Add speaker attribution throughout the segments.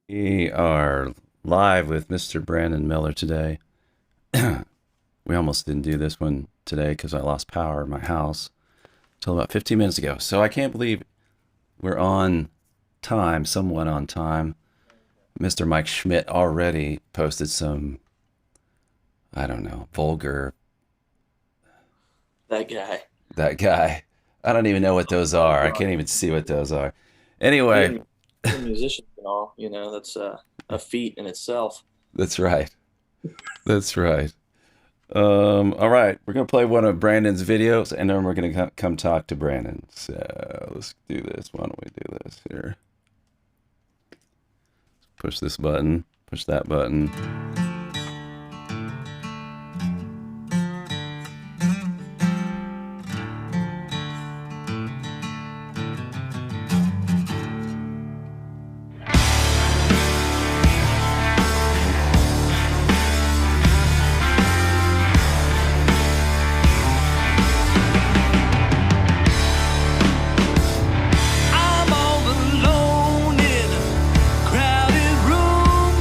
Speaker 1: We are live with Mr. Brandon Miller today. We almost didn't do this one today because I lost power in my house until about 15 minutes ago. So I can't believe we're on time, somewhat on time. Mr. Mike Schmidt already posted some, I don't know, vulgar.
Speaker 2: That guy.
Speaker 1: That guy. I don't even know what those are. I can't even see what those are. Anyway,
Speaker 2: Being musicians and all, that's a feat in itself.
Speaker 1: that's right. That's right. All right, we're gonna play one of Brandon's videos, and then we're gonna come talk to Brandon. So let's do this. Why don't we do this here? Push this button. Push that button.
Speaker 3: I'm all alone in a crowded room.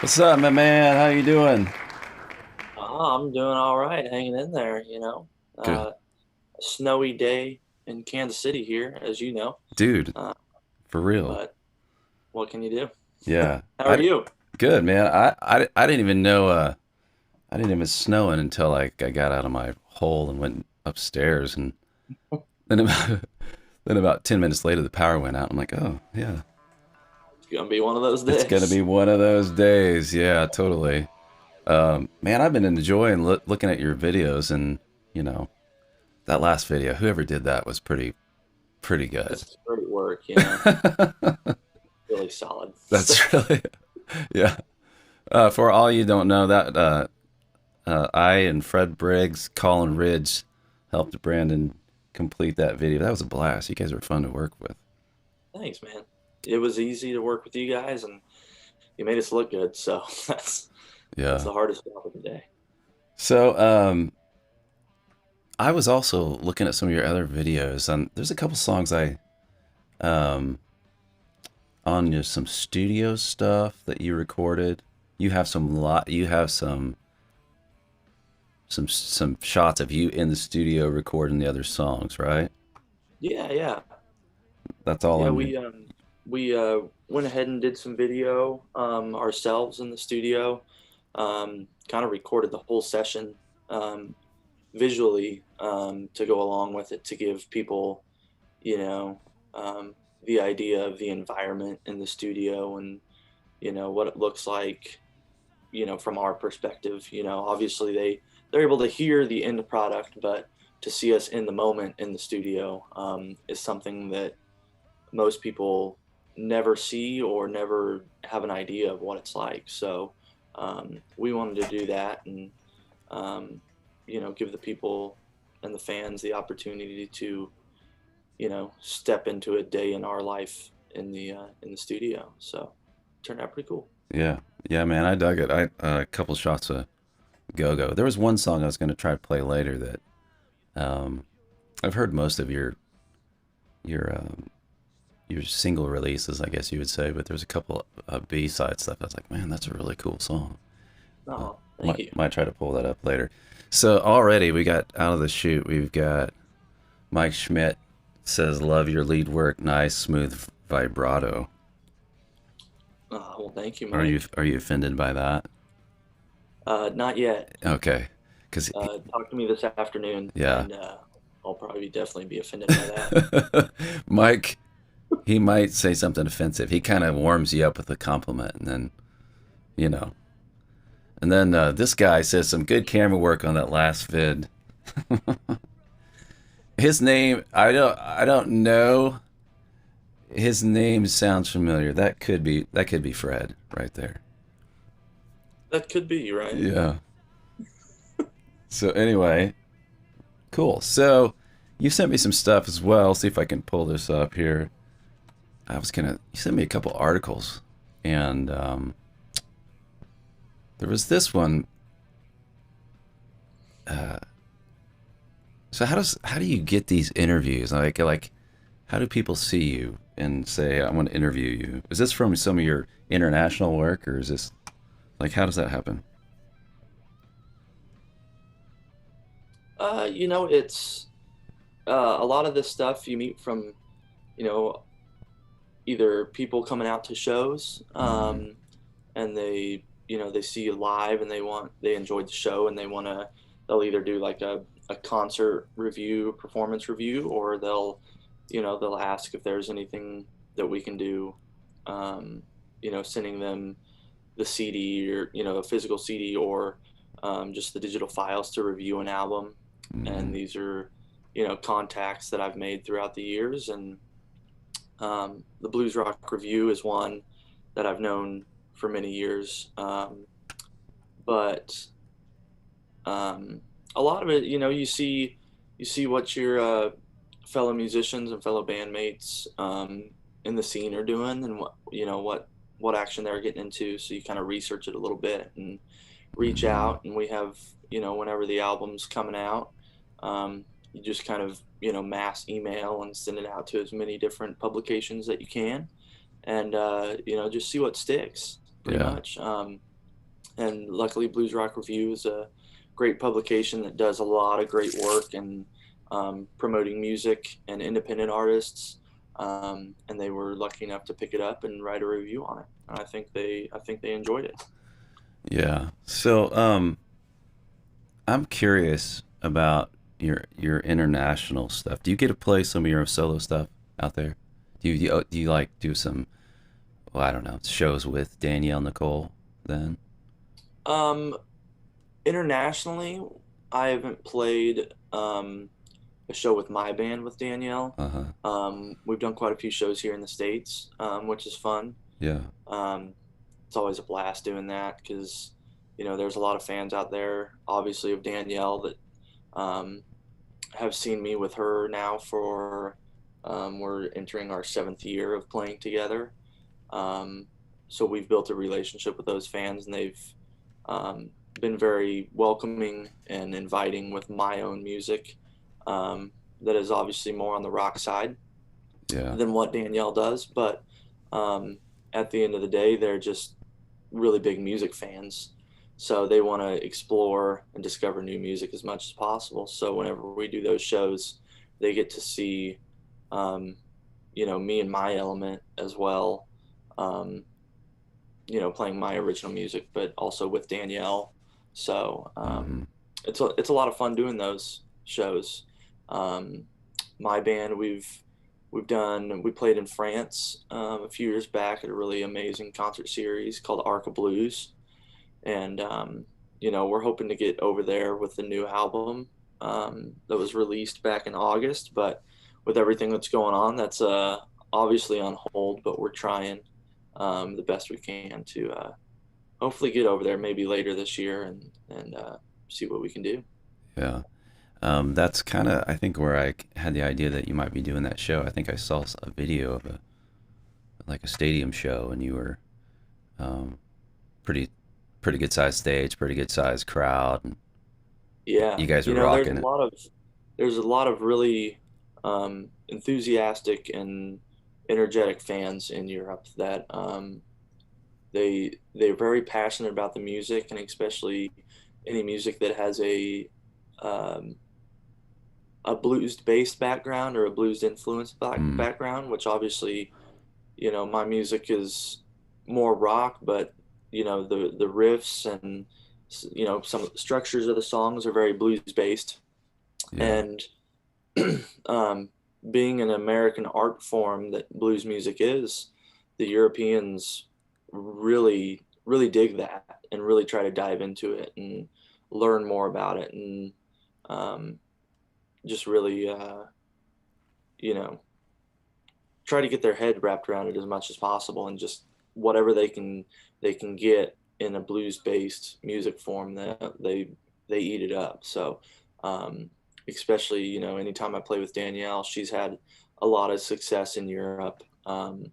Speaker 1: What's up, my man? How you doing?
Speaker 2: I'm doing all right, hanging in there,
Speaker 1: Good.
Speaker 2: A snowy day in Kansas City here, as you know.
Speaker 1: Dude,
Speaker 2: Uh,
Speaker 1: for real.
Speaker 2: but what can you do?
Speaker 1: Yeah.
Speaker 2: How are you?
Speaker 1: Good, man. I didn't even know I didn't even snowing until like I got out of my hole and went upstairs and then about then about 10 minutes later the power went out. I'm like, "Oh, yeah.
Speaker 2: It's gonna be one of those
Speaker 1: It's going to
Speaker 2: days.
Speaker 1: be one of those days." Yeah, totally. Man, I've been enjoying looking at your videos and, you know, that last video, whoever did that was pretty good.
Speaker 2: It's great work, really solid.
Speaker 1: That's really yeah. For all you don't know, that I and Fred Briggs, Colin Ridge helped Brandon complete that video. That was a blast. You guys were fun to work with.
Speaker 2: Thanks, man. It was easy to work with you guys, and you made us look good. So that's
Speaker 1: Yeah.
Speaker 2: the hardest job of the day.
Speaker 1: So, I was also looking at some of your other videos, and there's a couple songs um, on your some studio stuff that you recorded. You have some shots of you in the studio recording the other songs, right?
Speaker 2: Yeah, yeah.
Speaker 1: That's all
Speaker 2: Yeah,
Speaker 1: on your.
Speaker 2: we went ahead and did some video ourselves in the studio. Kind of recorded the whole session visually to go along with it to give people, you know, the idea of the environment in the studio and what it looks like, from our perspective. Obviously they're able to hear the end product, but to see us in the moment in the studio is something that most people never see or never have an idea of what it's like. So we wanted to do that and give the people and the fans the opportunity to step into a day in our life in the studio. So it turned out pretty cool.
Speaker 1: Yeah, yeah, man, I dug it. I a couple shots of Go Go. There was one song I was going to try to play later that um, I've heard most of your your single releases, I guess you would say, but there's a couple B side stuff. I was like, man, that's a really cool song.
Speaker 2: Oh, thank you.
Speaker 1: Might try to pull that up later. So already we got out of the shoot. We've got Mike Schmidt says, "Love your lead work, nice smooth vibrato."
Speaker 2: Well, thank you, Mike.
Speaker 1: Are you offended by that?
Speaker 2: Not yet.
Speaker 1: Okay, because
Speaker 2: Talk to me this afternoon,
Speaker 1: yeah,
Speaker 2: and I'll probably definitely be offended by that.
Speaker 1: Mike, he might say something offensive. He kind of warms you up with a compliment, and then you know, and then this guy says some good camera work on that last vid. His name, I don't know. His name sounds familiar. That could be Fred right there.
Speaker 2: That could be right.
Speaker 1: Yeah. So anyway, cool. So you sent me some stuff as well. See if I can pull this up here. You sent me a couple articles, and there was this one. Uh, so how do you get these interviews? Like how do people see you and say I want to interview you? Is this from some of your international work, or is this like how does that happen?
Speaker 2: It's a lot of this stuff you meet from, you know, either people coming out to shows,
Speaker 1: Mm,
Speaker 2: and they see you live and they enjoyed the show and they'll either do like a concert review, performance review, or they'll ask if there's anything that we can do, sending them the CD or, a physical CD or just the digital files to review an album. And
Speaker 1: mm,
Speaker 2: these are, contacts that I've made throughout the years. And the Blues Rock Review is one that I've known for many years. But a lot of it, you see what your fellow musicians and fellow bandmates in the scene are doing, and what action they're getting into. So you kind of research it a little bit and reach
Speaker 1: mm.
Speaker 2: out. And we have, whenever the album's coming out, you just kind of mass email and send it out to as many different publications that you can, and just see what sticks, pretty
Speaker 1: Yeah.
Speaker 2: much. And luckily, Blues Rock Review is a great publication that does a lot of great work and promoting music and independent artists. And they were lucky enough to pick it up and write a review on it. And I think they enjoyed it.
Speaker 1: Yeah. So, I'm curious about your international stuff. Do you get to play some of your solo stuff out there? Do you like do some, well, I don't know, shows with Danielle Nicole then?
Speaker 2: Um, Internationally, I haven't played a show with my band with Danielle.
Speaker 1: Uh-huh.
Speaker 2: We've done quite a few shows here in the States, which is fun.
Speaker 1: Yeah.
Speaker 2: Um, it's always a blast doing that because, there's a lot of fans out there, obviously, of Danielle that um, have seen me with her now for, we're entering our 7th year of playing together. Um, so we've built a relationship with those fans, and they've um, been very welcoming and inviting with my own music. Um, that is obviously more on the rock side
Speaker 1: Yeah.
Speaker 2: than what Danielle does, but um, at the end of the day, they're just really big music fans. So they want to explore and discover new music as much as possible. So whenever we do those shows, they get to see, um, me and my element as well. Um, playing my original music, but also with Danielle. So
Speaker 1: Mm-hmm.
Speaker 2: it's a lot of fun doing those shows. Um, my band, we played in France a few years back at a really amazing concert series called Arc of Blues, and we're hoping to get over there with the new album that was released back in August. But with everything that's going on, that's obviously on hold. But we're trying the best we can to hopefully get over there maybe later this year and see what we can do.
Speaker 1: Yeah. That's kind of, I think, where I had the idea that you might be doing that show. I think I saw a video of like a stadium show, and you were um, pretty pretty good sized stage, pretty good sized crowd, and
Speaker 2: Yeah,
Speaker 1: you guys were
Speaker 2: there's a
Speaker 1: rocking it.
Speaker 2: lot of really enthusiastic and energetic fans in Europe that they're very passionate about the music, and especially any music that has um, a blues based background or a blues influenced
Speaker 1: Mm,
Speaker 2: background, which obviously, my music is more rock, but the riffs and some of the structures of the songs are very blues based.
Speaker 1: yeah.
Speaker 2: And um, being an American art form that blues music is, the Europeans really dig that and really try to dive into it and learn more about it, and um, just really you know try to get their head wrapped around it as much as possible, and just whatever they can get in a blues based music form, that they eat it up. So um, especially, anytime I play with Danielle, she's had a lot of success in Europe, and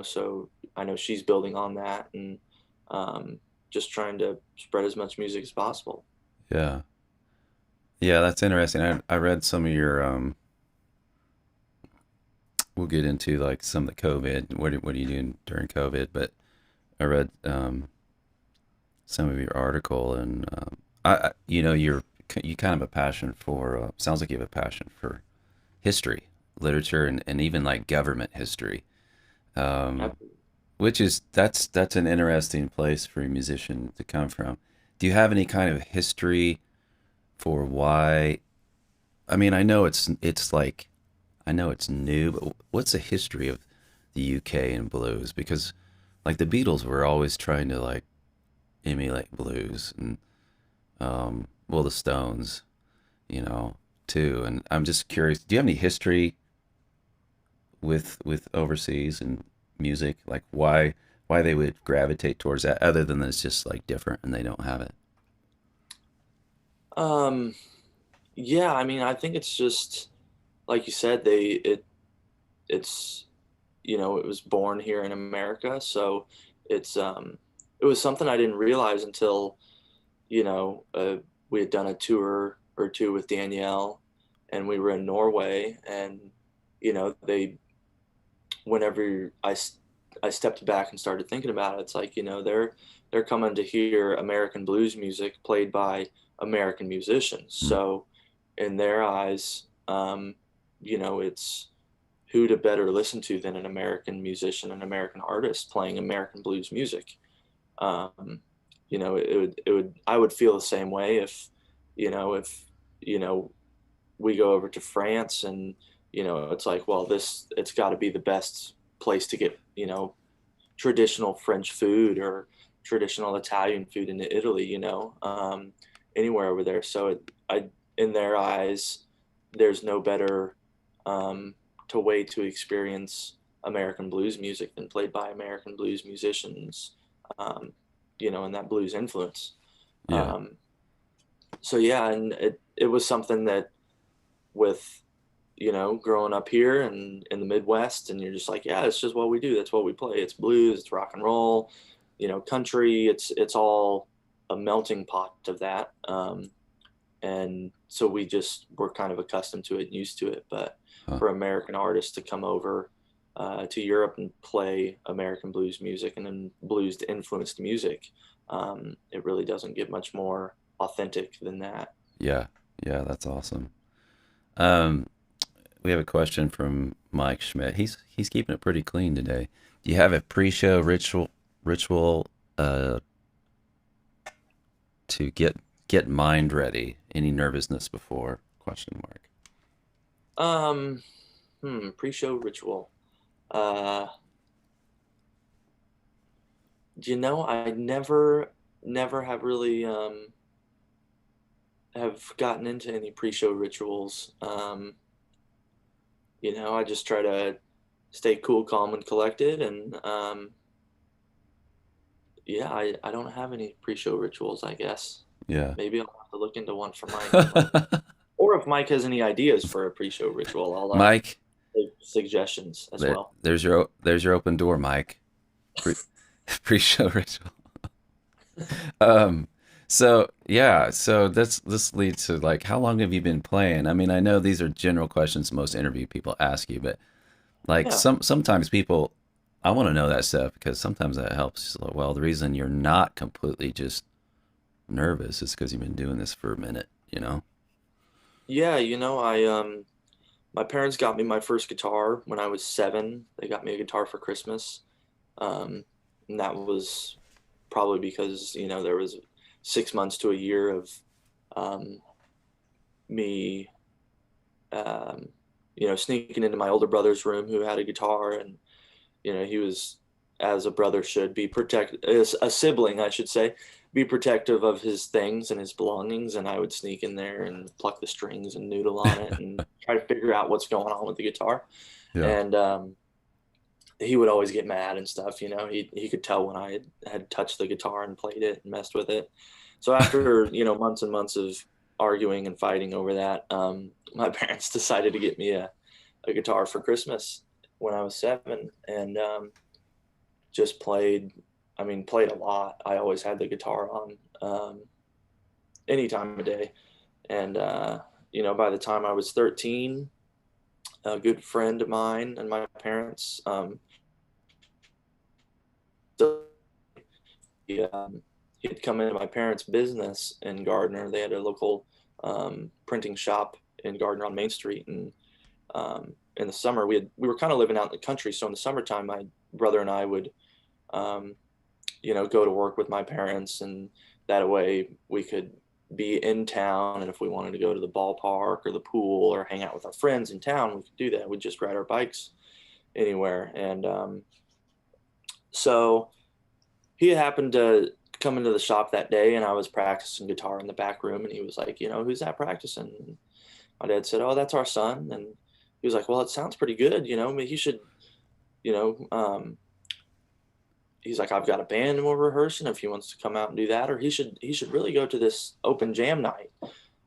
Speaker 2: so I know she's building on that, and um, just trying to spread as much music as possible.
Speaker 1: Yeah. Yeah, that's interesting. I read some of your we'll get into like some of the COVID. What are you doing during COVID? But I read some of your article, and you kind of have a passion for sounds like you have a passion for history, literature, and even like government history. Um,
Speaker 2: Absolutely.
Speaker 1: which is that's an interesting place for a musician to come from. Do you have any kind of history for why? I mean, it's like I know it's new, but what's the history of the UK and blues? Because like the Beatles were always trying to like emulate blues, and well, the Stones, you know, too. And I'm just curious, do you have any history with overseas and music? Like why they would gravitate towards that, other than that it's just like different and they don't have it.
Speaker 2: Um, yeah, I mean, I think it's just like you said, it's it was born here in America, so it's it was something I didn't realize until we had done a tour or two with Danielle, and we were in Norway, and they whenever I stepped back and started thinking about it. It's like, you know, they're coming to hear American blues music played by American musicians.
Speaker 1: Mm.
Speaker 2: So in their eyes, you know, it's who to better listen to than an American musician, an American artist playing American blues music. Um, you know, I would feel the same way if, you know, we go over to France and, you know, it's like, well, it's got to be the best place to get, you know, traditional French food or traditional Italian food in Italy, you know, anywhere over there. So in their eyes, there's no better to way to experience American blues music than played by American blues musicians, um, you know, and that blues influence.
Speaker 1: Yeah.
Speaker 2: Um, so yeah, and it was something that with, you know, growing up here and in the Midwest, and you're just like, yeah, it's just what we do. That's what we play. It's blues, it's rock and roll, you know, country. It's all a melting pot of that. And so we're kind of accustomed to it and used to it. But
Speaker 1: Huh.
Speaker 2: for American artists to come over to Europe and play American blues music and then blues influenced music, it really doesn't get much more authentic than that.
Speaker 1: Yeah. Yeah, that's awesome. Um, we have a question from Mike Schmidt. He's keeping it pretty clean today. Do you have a pre-show ritual uh to get mind ready? Any nervousness before? Question mark.
Speaker 2: Um, pre-show ritual. Uh, you know, I never have really have gotten into any pre-show rituals. You know, I just try to stay cool, calm, and collected, and yeah, I don't have any pre-show rituals, I guess.
Speaker 1: Yeah.
Speaker 2: Maybe I'll have to look into one for Mike. Or if Mike has any ideas for a pre-show ritual, I'll
Speaker 1: Mike,
Speaker 2: take suggestions as well.
Speaker 1: there's your open door, Mike. Pre pre-show ritual. Um, so yeah, so this leads to like, how long have you been playing? I mean, I know these are general questions most interview people ask you, but like
Speaker 2: Yeah.
Speaker 1: sometimes people, I want to know that stuff because sometimes that helps. Well, the reason you're not completely just nervous is because you've been doing this for a minute, you know?
Speaker 2: Yeah, you know, I my parents got me my first guitar when I was 7. They got me a guitar for Christmas. Um, and that was probably because, you know, there was 6 months to a year of um, me, um, you know, sneaking into my older brother's room who had a guitar. And, you know, he was, as a brother should, be as a sibling, I should say, be protective of his things and his belongings. And I would sneak in there and pluck the strings and noodle on it and try to figure out what's going on with the guitar.
Speaker 1: Yeah.
Speaker 2: And he would always get mad and stuff. You know, he could tell when I had touched the guitar and played it and messed with it. So after, you know, months and months of arguing and fighting over that, my parents decided to get me a guitar for Christmas when I was 7, and just played. I mean, played a lot. I always had the guitar on any time of day, and you know, by the time I was 13, a good friend of mine and my parents, so he had come into my parents' business in Gardner. They had a local printing shop in Gardner on Main Street, and in the summer we were kind of living out in the country. So in the summertime, my brother and I would, um, you know, go to work with my parents, and that way we could be in town. And if we wanted to go to the ballpark or the pool or hang out with our friends in town, we could do that. We'd just ride our bikes anywhere. And so he happened to come into the shop that day, and I was practicing guitar in the back room, and he was like, you know, who's that practicing? And my dad said, oh, that's our son. And he was like, well, it sounds pretty good, you know, I mean, he should, you know, he's like, I've got a band and we're rehearsing if he wants to come out and do that, or he should really go to this open jam night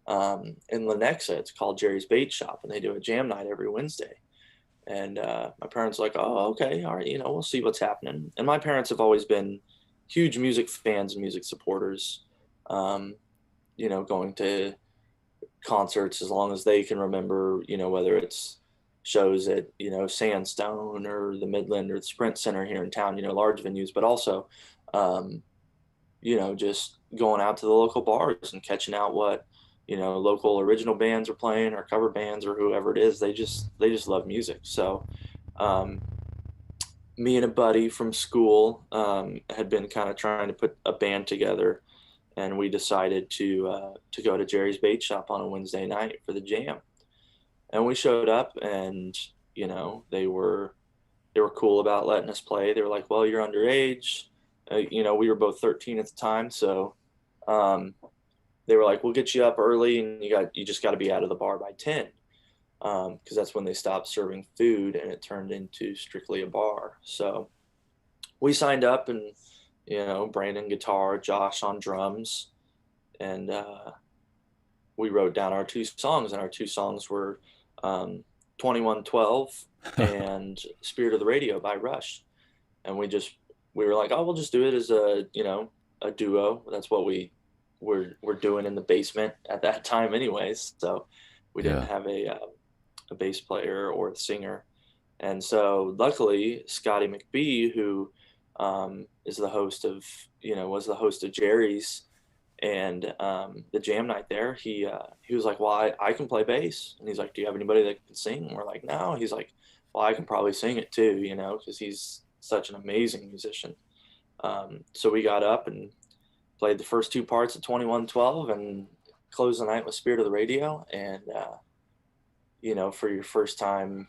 Speaker 2: in Lenexa. It's called Jerry's Bait Shop, and they do a jam night every Wednesday. And my parents were like, oh, okay, all right, you know, we'll see what's happening. And my parents have always been huge music fans and music supporters, um, you know, going to concerts as long as they can remember, you know, whether it's shows at, Sandstone or the Midland or the Sprint Center here in town, large venues, but also, um, just going out to the local bars and catching out what, local original bands are playing or cover bands or whoever it is. They just love music. So, um, me and a buddy from school had been kind of trying to put a band together, and we decided to go to Jerry's Bait Shop on a Wednesday night for the jam. And we showed up, and they were cool about letting us play. They were like, "Well, you're underage." We were both 13 at the time, so um, they were like, "We'll get you up early, and you just got to be out of the bar by 10." Because that's when they stopped serving food and it turned into strictly a bar. So we signed up, and Brandon guitar, Josh on drums, and we wrote down our two songs, and our two songs were um, 2112 and Spirit of the Radio by Rush. And we were like, oh, we'll just do it as a duo. That's what we're doing in the basement at that time anyways. So we didn't
Speaker 1: Yeah.
Speaker 2: have a bass player or a singer. And so luckily Scotty McBee, who is the host of, was the host of Jerry's and the jam night there, he was like, well, I can play bass. And he's like, do you have anybody that can sing? And we're like, no. He's like, well, I can probably sing it too, because he's such an amazing musician. So we got up and played the first two parts of 2112 and closed the night with Spirit of the Radio. And, for your first time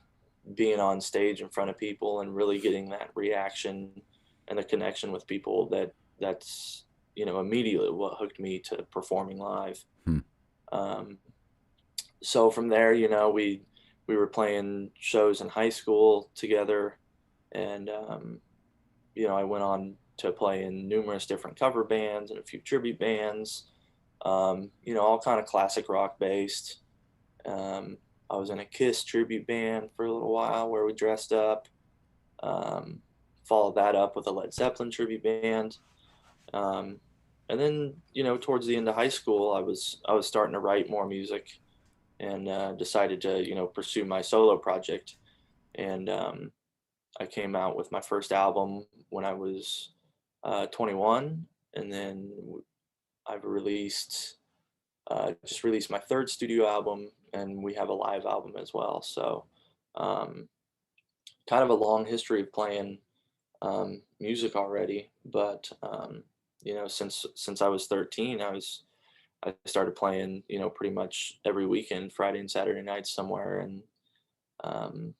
Speaker 2: being on stage in front of people and really getting that reaction and the connection with people, that's immediately what hooked me to performing live.
Speaker 1: Hmm.
Speaker 2: So from there, we were playing shows in high school together, and I went on to play in numerous different cover bands and a few tribute bands, all kind of classic rock based. I was in a Kiss tribute band for a little while where we dressed up. Um, Followed that up with a Led Zeppelin tribute band. Um, and then, towards the end of high school, I was starting to write more music, and decided to, pursue my solo project. And I came out with my first album when I was 21, and then I've just released my third studio album, and we have a live album as well. So, um, kind of a long history of playing music already, but since I was 13, I started playing, pretty much every weekend, Friday and Saturday nights somewhere, and um,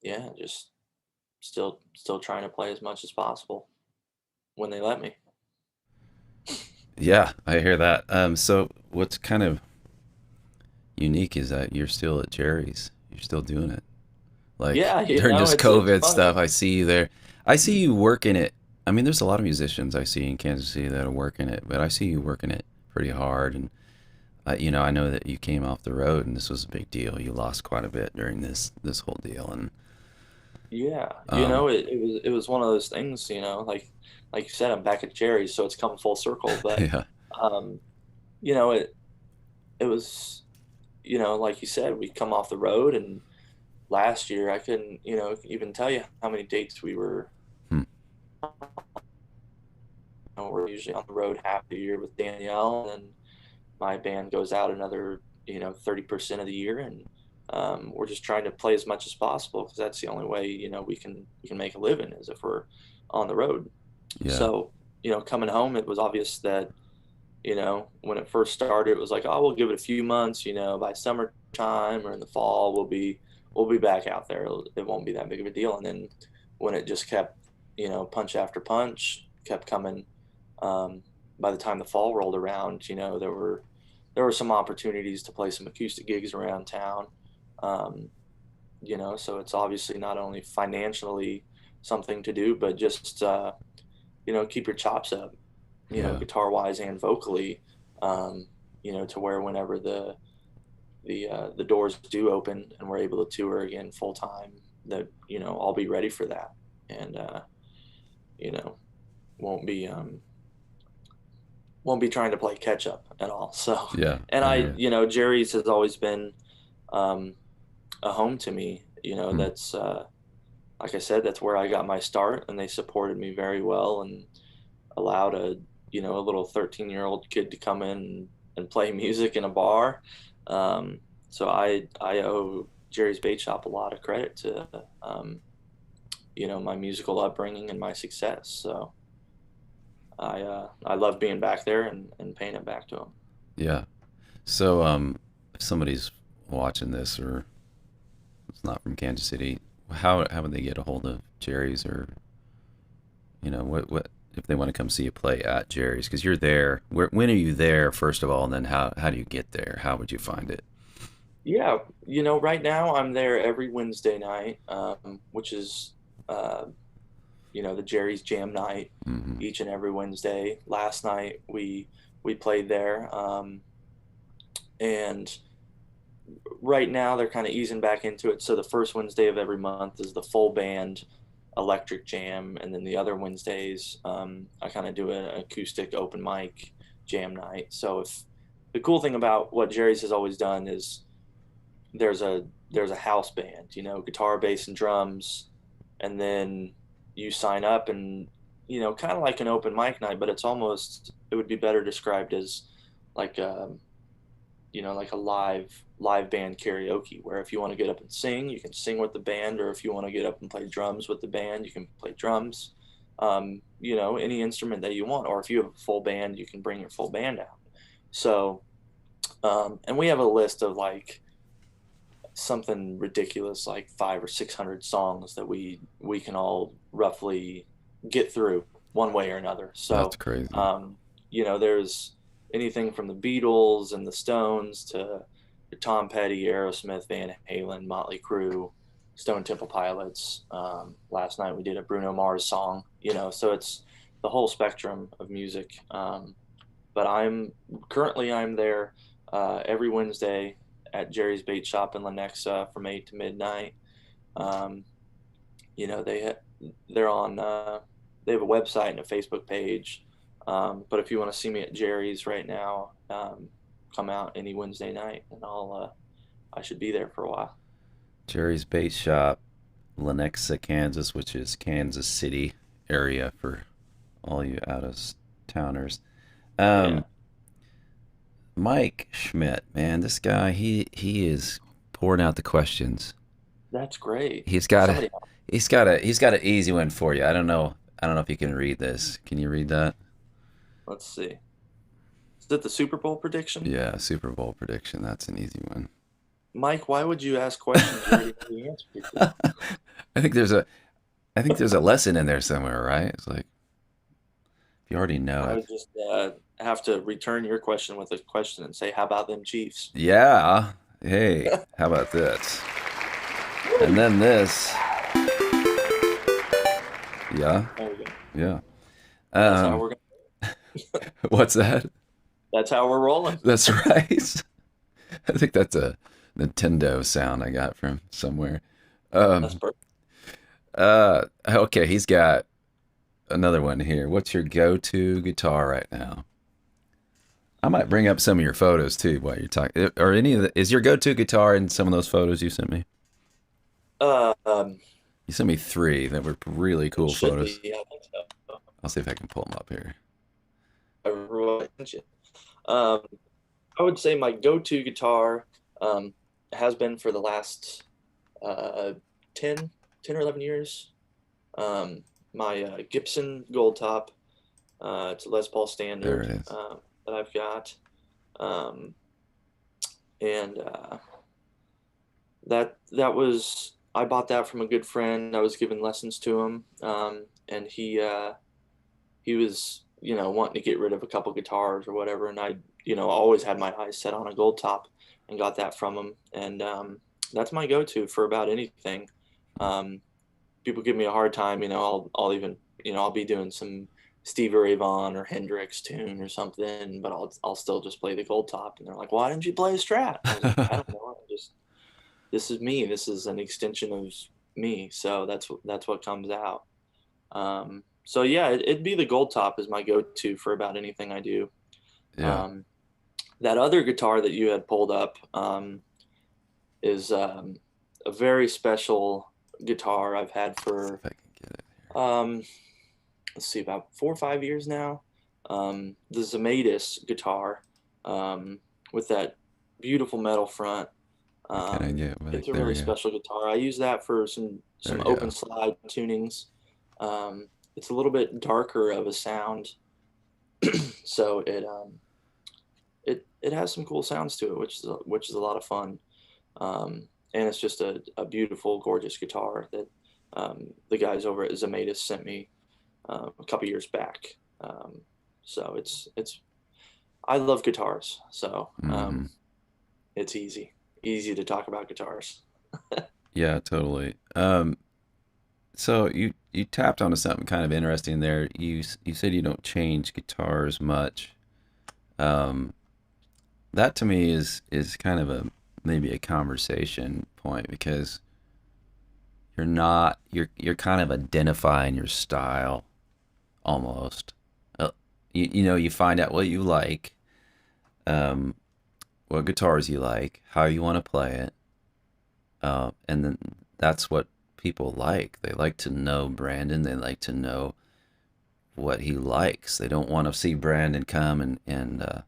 Speaker 2: yeah, just still trying to play as much as possible when they let me.
Speaker 1: Yeah, I hear that. So what's kind of unique is that you're still at Jerry's. You're still doing it. Like
Speaker 2: Yeah,
Speaker 1: during this
Speaker 2: it's
Speaker 1: COVID stuff,
Speaker 2: funny.
Speaker 1: I see you there. I see you working it. I mean, there's a lot of musicians I see in Kansas City that are working it, but I see you working it pretty hard. And I know that you came off the road, and this was a big deal. You lost quite a bit during this whole deal, and
Speaker 2: Yeah,
Speaker 1: um,
Speaker 2: it was one of those things, like you said, I'm back at Jerry's, so it's come full circle. But
Speaker 1: yeah,
Speaker 2: um, you know, it was, like you said, we come off the road, and last year I couldn't, even tell you how many dates we were.
Speaker 1: hmm,
Speaker 2: We're usually on the road half the year with Danielle, and my band goes out another, 30% of the year, and we're just trying to play as much as possible because that's the only way, we can make a living is if we're on the road.
Speaker 1: yeah,
Speaker 2: So, coming home, it was obvious that, when it first started, it was like, oh, we'll give it a few months, by summertime or in the fall, we'll be back out there. It won't be that big of a deal. And then when it just kept, punch after punch kept coming, um, by the time the fall rolled around, there were some opportunities to play some acoustic gigs around town. Um, so it's obviously not only financially something to do, but just keep your chops up,
Speaker 1: yeah,
Speaker 2: guitar wise and vocally, to where whenever the doors do open and we're able to tour again full time, that I'll be ready for that, and you know won't be won't be trying to play catch up at all. So,
Speaker 1: yeah.
Speaker 2: and
Speaker 1: I hear
Speaker 2: Jerry's has always been um, a home to me. You know,
Speaker 1: Hmm.
Speaker 2: that's like I said, that's where I got my start, and they supported me very well and allowed a little 13-year-old kid to come in and play music in a bar. So I owe Jerry's Bait Shop a lot of credit to my musical upbringing and my success. So I love being back there and paying it back to him.
Speaker 1: Yeah. So if somebody's watching this or it's not from Kansas City, how would they get a hold of Jerry's, or what if they want to come see you play at Jerry's? Because you're there. When are you there, first of all, and then how do you get there? How would you find it?
Speaker 2: Yeah, right now I'm there every Wednesday night, which is uh, the Jerry's Jam night
Speaker 1: Hmm.
Speaker 2: each and every Wednesday. Last night we played there, and right now they're kind of easing back into it. So the first Wednesday of every month is the full band electric jam, and then the other Wednesdays I kind of do an acoustic open mic jam night. So if the cool thing about what Jerry's has always done is there's a house band, guitar, bass, and drums, and then you sign up and kind of like an open mic night, but it would be better described as like like a live band karaoke, where if you want to get up and sing, you can sing with the band, or if you want to get up and play drums with the band, you can play drums. Any instrument that you want, or if you have a full band, you can bring your full band out. So, and we have a list of like something ridiculous like 500 or 600 songs that we can all roughly get through one way or another.
Speaker 1: That's
Speaker 2: So,
Speaker 1: crazy.
Speaker 2: there's anything from the Beatles and the Stones to Tom Petty, Aerosmith, Van Halen, Motley Crue, Stone Temple Pilots. Last night we did a Bruno Mars song. So it's the whole spectrum of music. But I'm there every Wednesday at Jerry's Bait Shop in Lenexa from 8 to midnight. Um, you know they they're on they have a website and a Facebook page. But if you want to see me at Jerry's right now, come out any Wednesday night, and I should be there for a while.
Speaker 1: Jerry's Bait Shop, Lenexa, Kansas, which is Kansas City area for all you out of towners.
Speaker 2: Yeah,
Speaker 1: Um, Mike Schmidt, man, this guy, he is pouring out the questions.
Speaker 2: that's great.
Speaker 1: He's got a
Speaker 2: Somebody,
Speaker 1: he's got an easy one for you. I don't know if you can read this. Can you read that?
Speaker 2: let's see. Is it the Super Bowl prediction?
Speaker 1: Yeah, Super Bowl prediction. That's an easy one.
Speaker 2: Mike, why would you ask questions you already know the answer to?
Speaker 1: I think there's a I think there's a lesson in there somewhere, right? It's like if you already know
Speaker 2: I
Speaker 1: it.
Speaker 2: would just have to return your question with a question and say, "How about them Chiefs?"
Speaker 1: Yeah. Hey, how about this? And then this. Yeah.
Speaker 2: There we go.
Speaker 1: Yeah.
Speaker 2: That's how
Speaker 1: Um,
Speaker 2: we're
Speaker 1: what's that?
Speaker 2: That's how we're rolling.
Speaker 1: That's right. I think that's a Nintendo sound I got from somewhere.
Speaker 2: That's
Speaker 1: Um,
Speaker 2: perfect.
Speaker 1: okay, he's got another one here. What's your go-to guitar right now? I might bring up some of your photos too while you're talking. Or any of the, is your go-to guitar in some of those photos you sent me?
Speaker 2: Uh, um,
Speaker 1: You sent me three that were really
Speaker 2: it
Speaker 1: cool
Speaker 2: should
Speaker 1: photos.
Speaker 2: be. Yeah, I think so.
Speaker 1: I'll see if I can pull them up here.
Speaker 2: Everyone, um, I would say my go-to guitar um, has been for the last uh, 10, 10 or 11 years. My Gibson Gold Top. It's a Les Paul
Speaker 1: There
Speaker 2: Standard
Speaker 1: it is.
Speaker 2: that I've got. Um, and that was I bought that from a good friend. I was giving lessons to him, and he was wanting to get rid of a couple guitars or whatever, and I always had my eyes set on a gold top, and got that from him, and that's my go-to for about anything. Um, People give me a hard time, I'll even I'll be doing some Stevie Ray Vaughan or Hendrix tune or something, but I'll still just play the gold top, and they're like, "Why didn't you play a Strat?" I was like, "I don't know. This is me. This is an extension of me. So that's what comes out." So yeah, it'd be the gold top is my go-to for about anything I do.
Speaker 1: Yeah.
Speaker 2: Um, that other guitar that you had pulled up is a very special guitar I've had for,
Speaker 1: If I can get it.
Speaker 2: um, let's see, about 4 or 5 years now. The Zematis guitar, with that beautiful metal front.
Speaker 1: What can I get?
Speaker 2: It's
Speaker 1: Like,
Speaker 2: a
Speaker 1: there
Speaker 2: really
Speaker 1: we go.
Speaker 2: special guitar. I use that for
Speaker 1: There
Speaker 2: some
Speaker 1: we
Speaker 2: open
Speaker 1: go.
Speaker 2: slide tunings. It's a little bit darker of a sound, so it has some cool sounds to it, which is a lot of fun. And it's just a beautiful, gorgeous guitar that the guys over at Zematis sent me a couple years back. So it's I love guitars, so
Speaker 1: Mm-hmm.
Speaker 2: it's easy to talk about guitars.
Speaker 1: Yeah, totally. So you tapped onto something kind of interesting there. You said you don't change guitars much. Um, that to me is kind of a maybe a conversation point because you're kind of identifying your style almost. Uh, you know, you find out what you like, um, what guitars you like, how you want to play it, and then that's what people like. They like to know Brandon. They like to know what he likes. They don't want to see Brandon come and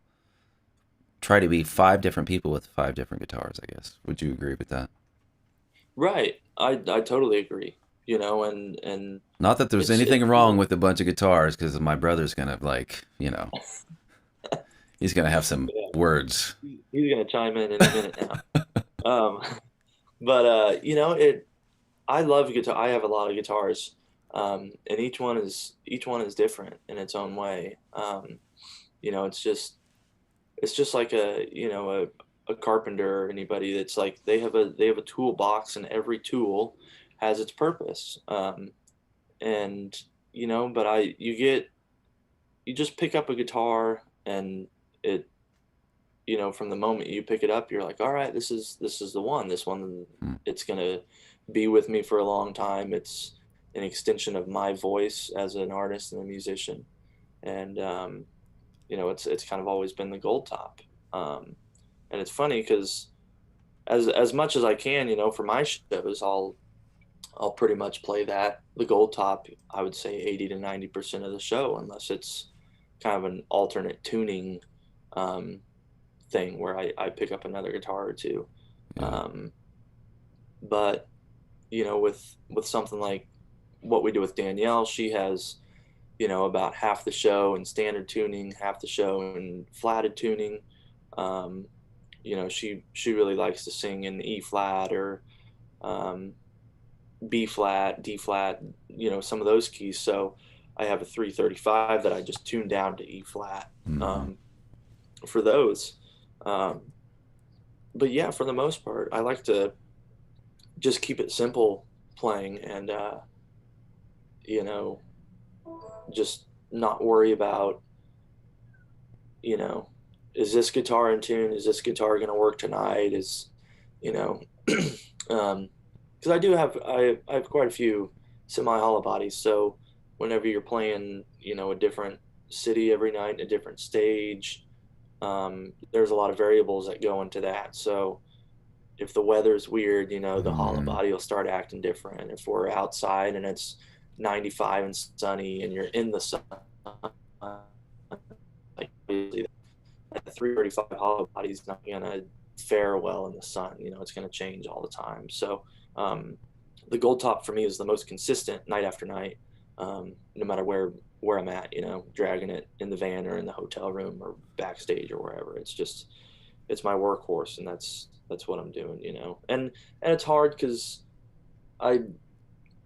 Speaker 1: try to be five different people with five different guitars, I guess. Would you agree with that?
Speaker 2: Right. I totally agree. And
Speaker 1: Not that there's
Speaker 2: it's
Speaker 1: anything
Speaker 2: cool.
Speaker 1: wrong with a bunch of guitars, because my brother's gonna he's gonna have some
Speaker 2: Yeah,
Speaker 1: words.
Speaker 2: he's gonna chime in any minute now. Um, but it. I love guitar. I have a lot of guitars, and each one is different in its own way. It's just like a carpenter or anybody that's like they have a toolbox, and every tool has its purpose. And but you just pick up a guitar, and it from the moment you pick it up, you're like, all right, this is the one. This one,
Speaker 1: Hmm.
Speaker 2: it's gonna be with me for a long time. It's an extension of my voice as an artist and a musician, and it's kind of always been the gold top. Um, and it's funny because as much as I can, for my shows, I'll pretty much play the gold top. I would say 80 to 90% of the show, unless it's kind of an alternate tuning um, thing where I pick up another guitar or two.
Speaker 1: Yeah.
Speaker 2: Um, but with something like what we do with Danielle, she has about half the show in standard tuning, half the show in flatted tuning. Um, she really likes to sing in E flat or um, B flat, D flat, some of those keys. So I have a 335 that I just tuned down to E flat
Speaker 1: Hmm.
Speaker 2: for those. Um, but yeah, for the most part, I like to just keep it simple playing, and you know just not worry about you know is this guitar in tune, is this guitar going to work tonight, is you know because I have quite a few semi hollow bodies, so whenever you're playing a different city every night, a different stage, there's a lot of variables that go into that. So if the weather's weird, the hollow
Speaker 1: Hmm.
Speaker 2: body will start acting different. If we're outside and it's 95 and sunny and you're in the sun, like that 335 hollow body is not gonna fare well in the sun. It's gonna change all the time. So um, the gold top for me is the most consistent night after night, no matter where I'm at. Dragging it in the van or in the hotel room or backstage or wherever. It's my workhorse, and that's what I'm doing. And it's hard because I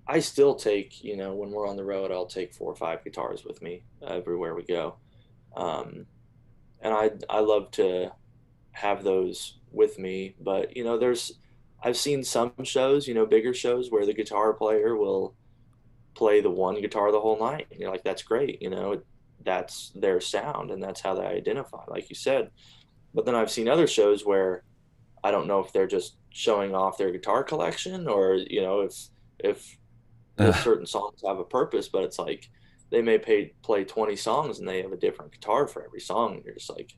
Speaker 2: I still take when we're on the road, I'll take 4 or 5 guitars with me everywhere we go, um, and I love to have those with me. But I've seen some shows, bigger shows where the guitar player will play the one guitar the whole night, and you're like, that's great, that's their sound and that's how they identify, like you said. But then I've seen other shows where I don't know if they're just showing off their guitar collection, or if the certain songs have a purpose, but it's like they may play 20 songs and they have a different guitar for every song. And you're just like,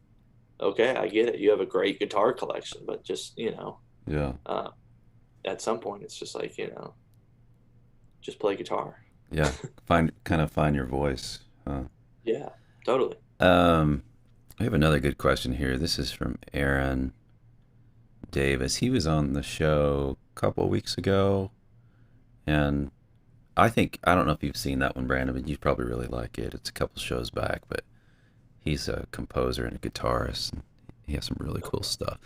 Speaker 2: okay, I get it. You have a great guitar collection, but just
Speaker 1: Yeah.
Speaker 2: uh, at some point it's just like, just play guitar.
Speaker 1: Yeah. Find your voice. Huh?
Speaker 2: Yeah, totally.
Speaker 1: Um, we have another good question here. This is from Aaron Davis. He was on the show a couple of weeks ago, and I don't know if you've seen that one, Brandon, but you probably really like it. It's a couple shows back, but he's a composer and a guitarist, and he has some really cool stuff.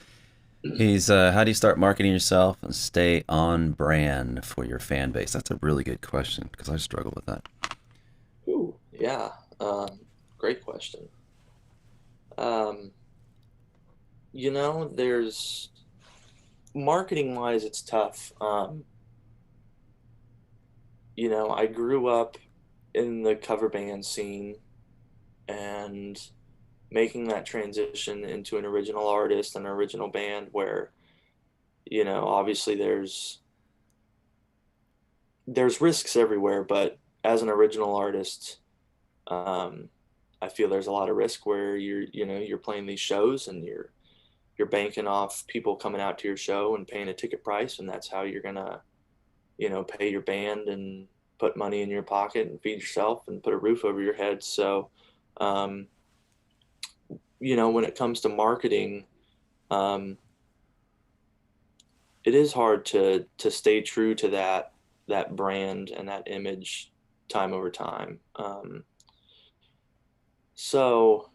Speaker 1: He's how do you start marketing yourself and stay on brand for your fan base? That's a really good question because I struggle with that.
Speaker 2: Ooh, yeah. Great question. Um, there's marketing wise, it's tough. I grew up in the cover band scene, and making that transition into an original artist and an original band where, obviously there's risks everywhere, but as an original artist, um, I feel there's a lot of risk where you're playing these shows and you're banking off people coming out to your show and paying a ticket price, and that's how you're gonna, pay your band and put money in your pocket and feed yourself and put a roof over your head. So, um, when it comes to marketing, um, it is hard to stay true to that brand and that image time over time. So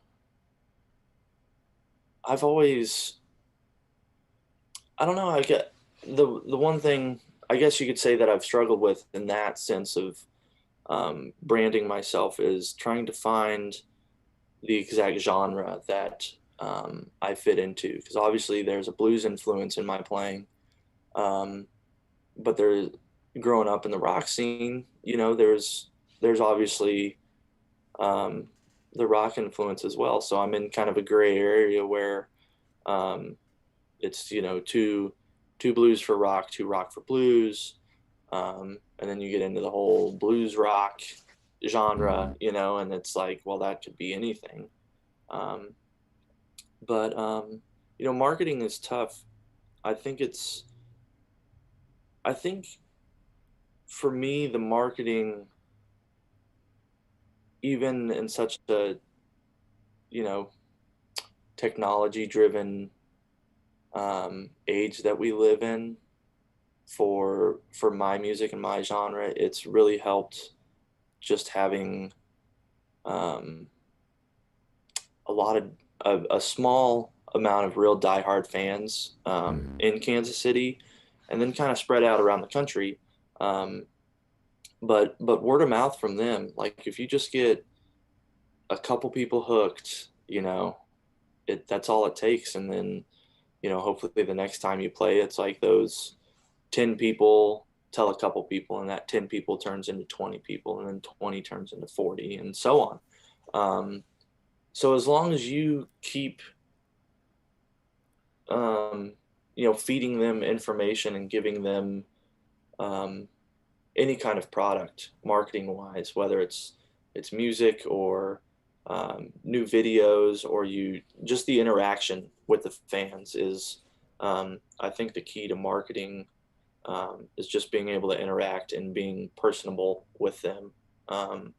Speaker 2: I've always, I don't know, I get the one thing I guess you could say that I've struggled with in that sense of branding myself is trying to find the exact genre that I fit into. Because obviously there's a blues influence in my playing, um, but there's growing up in the rock scene, there's obviously um, the rock influence as well. So I'm in kind of a gray area where um, it's two blues for rock, two rock for blues, and then you get into the whole blues rock
Speaker 1: Mm-hmm.
Speaker 2: genre, and it's like, well, that could be anything. Um, but marketing is tough. I think it's I think for me the marketing, even in such a you know technology driven age that we live in, for my music and my genre, it's really helped just having um, a lot of a small amount of real diehard fans
Speaker 1: Mm-hmm.
Speaker 2: in Kansas City, and then kind of spread out around the country. Um, but word of mouth from them, like if you just get a couple people hooked, that's all it takes, and then hopefully the next time you play, it's like those 10 people tell a couple people, and that 10 people turns into 20 people, and then 20 turns into 40, and so on. So as long as you keep um, feeding them information and giving them um, any kind of product marketing wise, whether it's music or new videos, or you just the interaction with the fans is, I think the key to marketing is just being able to interact and being personable with them. Um,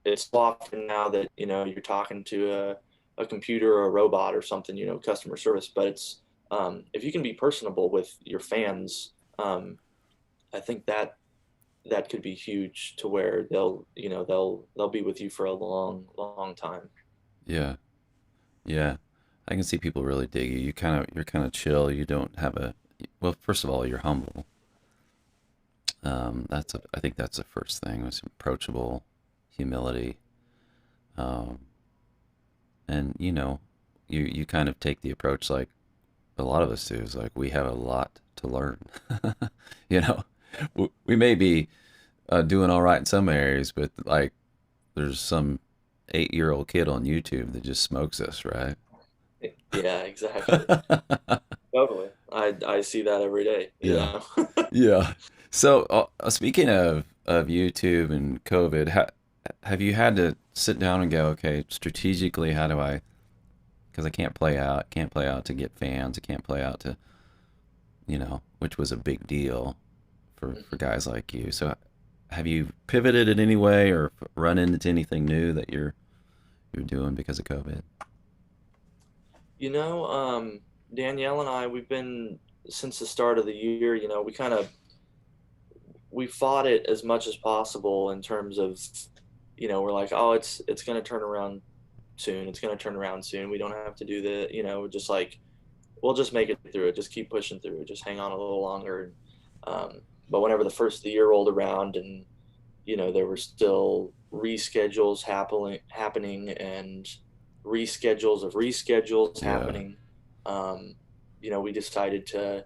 Speaker 2: it's often now that you're talking to a computer or a robot or something, customer service, but it's if you can be personable with your fans, I think that could be huge to where they'll be with you for a long long time.
Speaker 1: Yeah. Yeah. I can see people really dig you. You're kind of chill. You don't have a well. First of all, you're humble. I think that's the first thing. It's approachable, humility, um, and you kind of take the approach like a lot of us do. Is like we have a lot to learn. you know, we may be doing all right in some areas, but like there's some 8-year-old kid on YouTube that just smokes us, right?
Speaker 2: Yeah, exactly. Totally. I see that every day,
Speaker 1: Yeah. Yeah. So, speaking of YouTube and COVID, have you had to sit down and go, okay, strategically, how do I because I can't play out to get fans. I can't play out to, which was a big deal for
Speaker 2: Mhm.
Speaker 1: guys like you. So have you pivoted in any way or run into anything new that you're doing because of COVID?
Speaker 2: You know, Danielle and I, we've been since the start of the year. We fought it as much as possible in terms of, we're like, oh, it's going to turn around soon. It's going to turn around soon. We don't have to do the, just like we'll just make it through it. Just keep pushing through it. Just hang on a little longer. But whenever the first of the year rolled around, and there were still reschedules happening, and reschedules of reschedules
Speaker 1: Yeah.
Speaker 2: happening. We decided to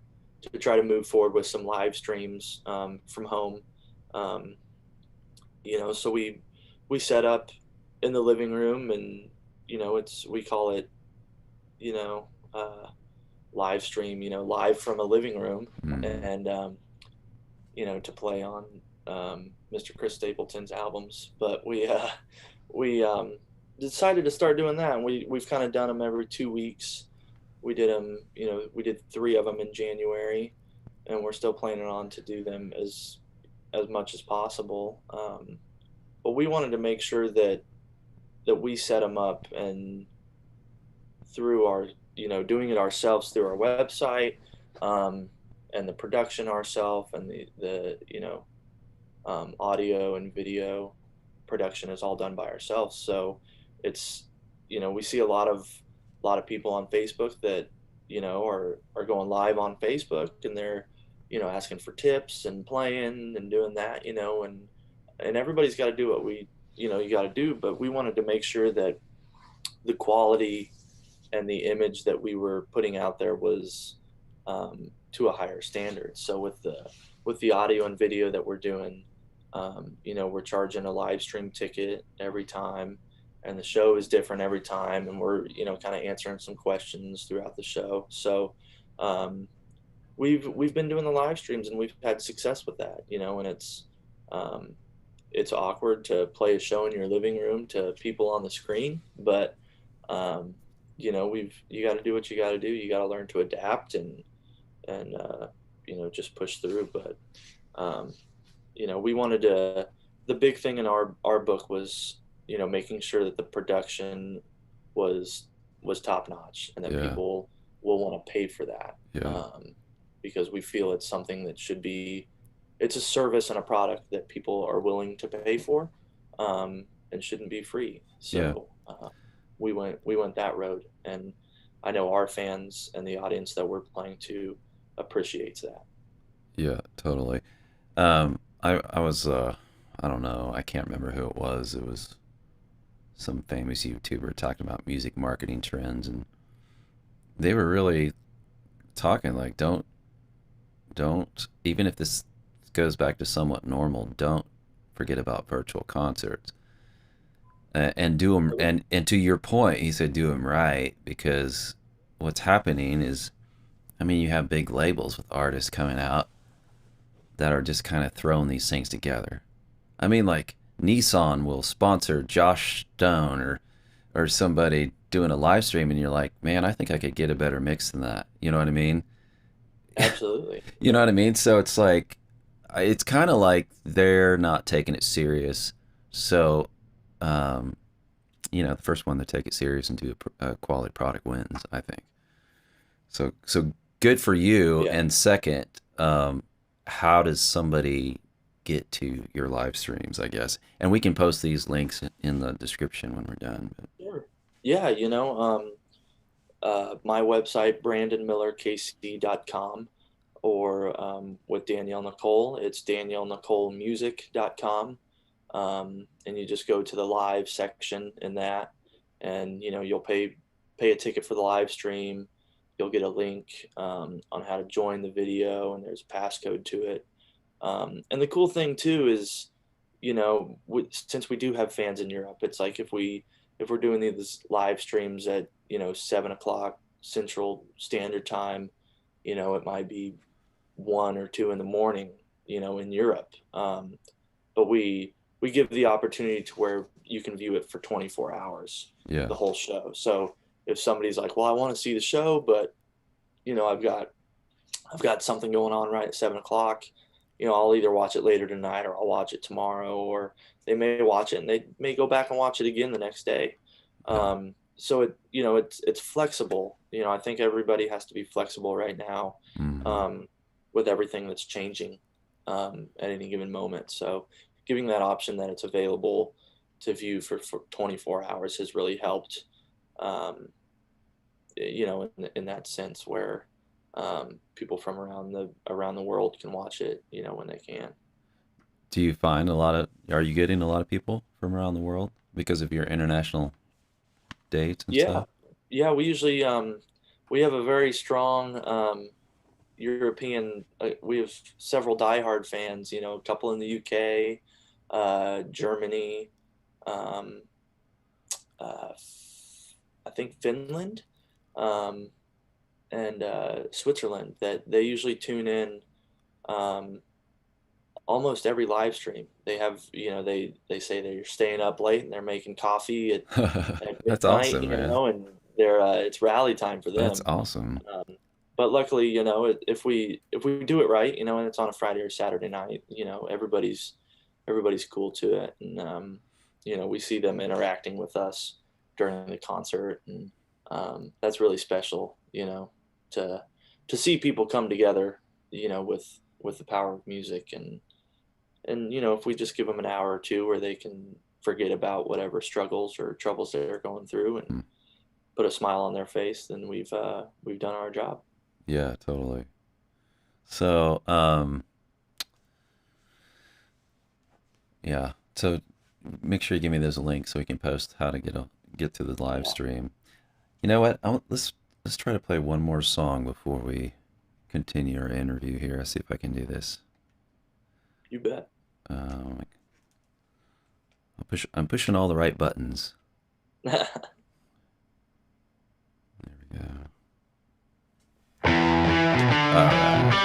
Speaker 2: try to move forward with some live streams from home. Um, so we set up in the living room, and it's we call it you know live stream, live from a living room,
Speaker 1: Mm.
Speaker 2: and to play on Mr. Chris Stapleton's albums. But we decided to start doing that, and we've kind of done them every 2 weeks. We did them, we did three of them in January, and we're still planning on to do them as much as possible. But we wanted to make sure that we set them up, and through our, doing it ourselves through our website, um, and the production ourselves, and the audio and video production is all done by ourselves. So it's, we see a lot of people on Facebook that, are going live on Facebook, and they're, asking for tips and playing and doing that, and everybody's got to do what you got to do. But we wanted to make sure that the quality and the image that we were putting out there was to a higher standard. So with the audio and video that we're doing, we're charging a live stream ticket every time, and the show is different every time, and we're kind of answering some questions throughout the show. So um, we've been doing the live streams, and we've had success with that. And um, it's awkward to play a show in your living room to people on the screen, but um, you got to do what you got to do. You got to learn to adapt, and just push through. But um, we wanted to. The big thing in our book was making sure that the production was was top notch, and that
Speaker 1: Yeah.
Speaker 2: people will want to pay for that,
Speaker 1: Yeah.
Speaker 2: because we feel it's something that should be. It's a service and a product that people are willing to pay for, and shouldn't be free.
Speaker 1: Yeah.
Speaker 2: So we went that road, and I know our fans and the audience that we're playing to appreciates that.
Speaker 1: Yeah. Totally. I was I don't know. I can't remember who it was. It was some famous YouTuber talking about music marketing trends, and they were really talking like, don't even if this goes back to somewhat normal, don't forget about virtual concerts. And do them, and to your point, he said do them right, because what's happening is, I mean, you have big labels with artists coming out that are just kind of throwing these things together. I mean, like Nissan will sponsor Josh Stone or somebody doing a live stream, and you're like, man, I think I could get a better mix than that. You know what I mean?
Speaker 2: Absolutely.
Speaker 1: You know what I mean? So it's like, it's kind of like they're not taking it serious. So, um, the first one to take it serious and do a quality product wins, I think. So good for you.
Speaker 2: Yeah.
Speaker 1: And second, how does somebody get to your live streams, I guess? And we can post these links in the description when we're done. But
Speaker 2: Sure. Yeah. My website, brandonmillerkc.com, or with Danielle Nicole, it's daniellenicolemusic.com. And you just go to the live section in that, and you'll pay a ticket for the live stream. You'll get a link on how to join the video, and there's a passcode to it. And the cool thing too is, since we do have fans in Europe, it's like if we're doing these live streams at 7 o'clock Central Standard Time, it might be 1 or 2 in the morning, in Europe. But we give the opportunity to where you can view it for 24 hours,
Speaker 1: yeah,
Speaker 2: the whole show. So if somebody's like, well, I want to see the show, but I've got something going on right at 7 o'clock. I'll either watch it later tonight or I'll watch it tomorrow, or they may watch it and they may go back and watch it again the next day. So it's flexible. I think everybody has to be flexible right now, with everything that's changing, at any given moment. So giving that option that it's available to view for 24 hours has really helped, in that sense where, people from around the world can watch it, when they can.
Speaker 1: Do you find are you getting a lot of people from around the world because of your international dates and stuff?
Speaker 2: Yeah, we usually, we have a very strong, European, we have several diehard fans, a couple in the UK, Germany, I think Finland, and Switzerland, that they usually tune in, almost every live stream. They have, they say they're staying up late and they're making coffee at
Speaker 1: That's
Speaker 2: midnight,
Speaker 1: awesome, man.
Speaker 2: and they're it's rally time for them.
Speaker 1: That's awesome.
Speaker 2: But luckily, if we do it right, and it's on a Friday or Saturday night, everybody's cool to it, and we see them interacting with us during the concert, and that's really special, to see people come together, with the power of music, and if we just give them an hour or two where they can forget about whatever struggles or troubles they're going through and put a smile on their face, then we've done our job.
Speaker 1: Yeah, totally. So, yeah. So make sure you give me those links so we can post how to get to the live stream. You know what? Let's try to play one more song before we continue our interview here. I'll see if I can do this.
Speaker 2: You bet.
Speaker 1: I'm pushing all the right buttons. There we go. All right.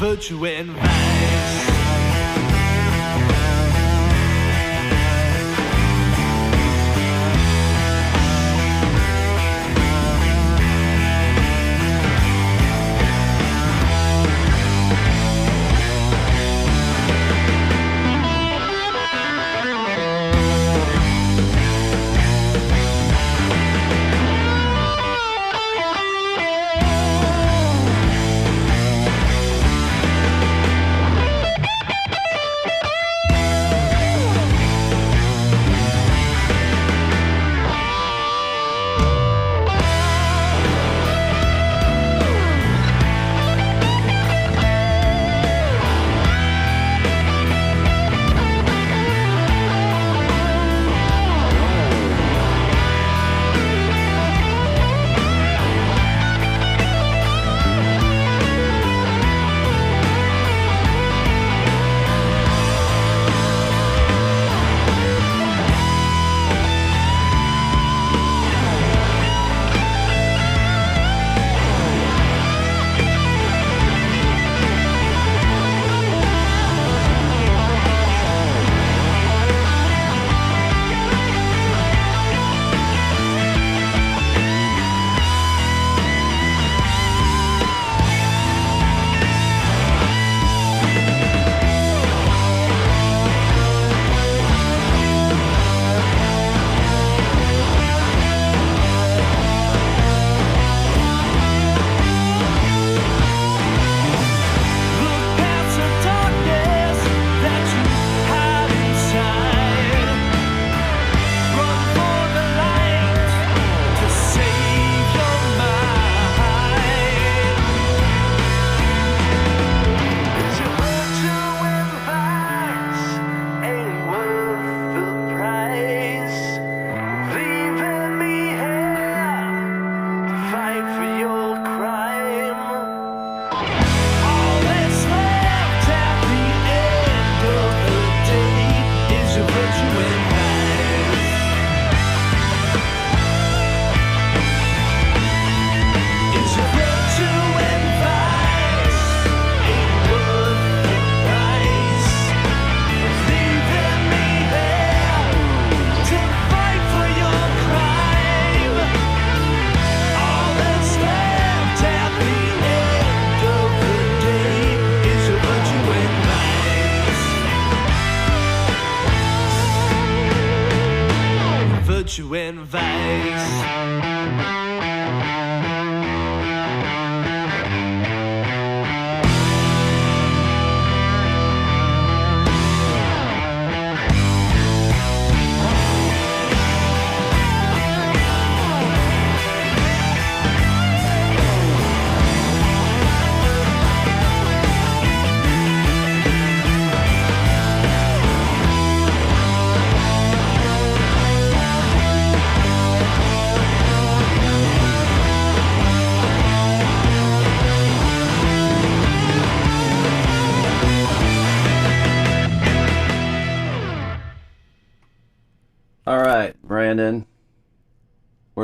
Speaker 3: Virtue and vice.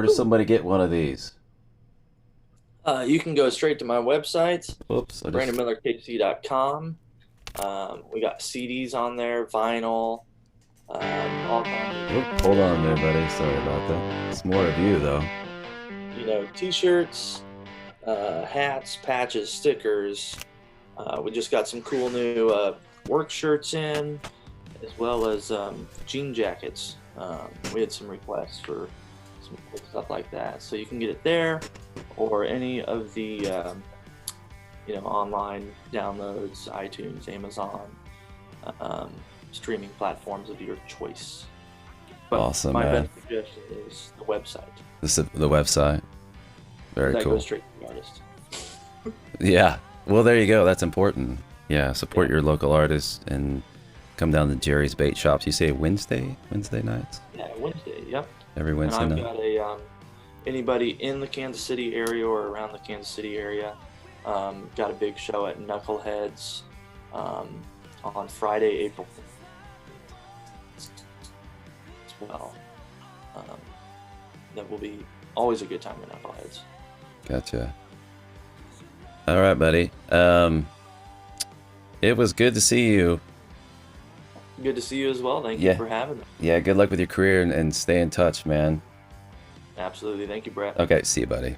Speaker 1: does somebody get one of these?
Speaker 2: You can go straight to my website,
Speaker 1: Oops.
Speaker 2: brandonmillerkc.com. We got CDs on there, vinyl, all kinds
Speaker 1: Oop, hold on there, buddy. Sorry about that. It's more of you, though.
Speaker 2: of, t-shirts, hats, patches, stickers. We just got some cool new work shirts in, as well as jean jackets. We had some requests for some cool stuff like that, so you can get it there, or any of the online downloads, iTunes, Amazon, streaming platforms of your choice. But
Speaker 1: Awesome,
Speaker 2: my
Speaker 1: man.
Speaker 2: best suggestion is the website.
Speaker 1: This is the website. Very
Speaker 2: That
Speaker 1: cool.
Speaker 2: goes straight to the artist.
Speaker 1: Yeah. Well, there you go. That's important. Yeah. Support your local artists and come down to Jerry's Bait Shops. You say Wednesday nights?
Speaker 2: Yeah, Wednesday. Yep.
Speaker 1: Every Wednesday
Speaker 2: and I've
Speaker 1: night.
Speaker 2: got a anybody in the Kansas City area or around the Kansas City area. Got a big show at Knuckleheads on Friday, April 5th as well. That will be always a good time at Knuckleheads.
Speaker 1: Gotcha. All right, buddy. It was good to see you.
Speaker 2: Good to see you as well. Thank
Speaker 1: Yeah.
Speaker 2: you for having me.
Speaker 1: Yeah, good luck with your career and stay in touch, man.
Speaker 2: Absolutely. Thank you, Brett.
Speaker 1: Okay, see you, buddy.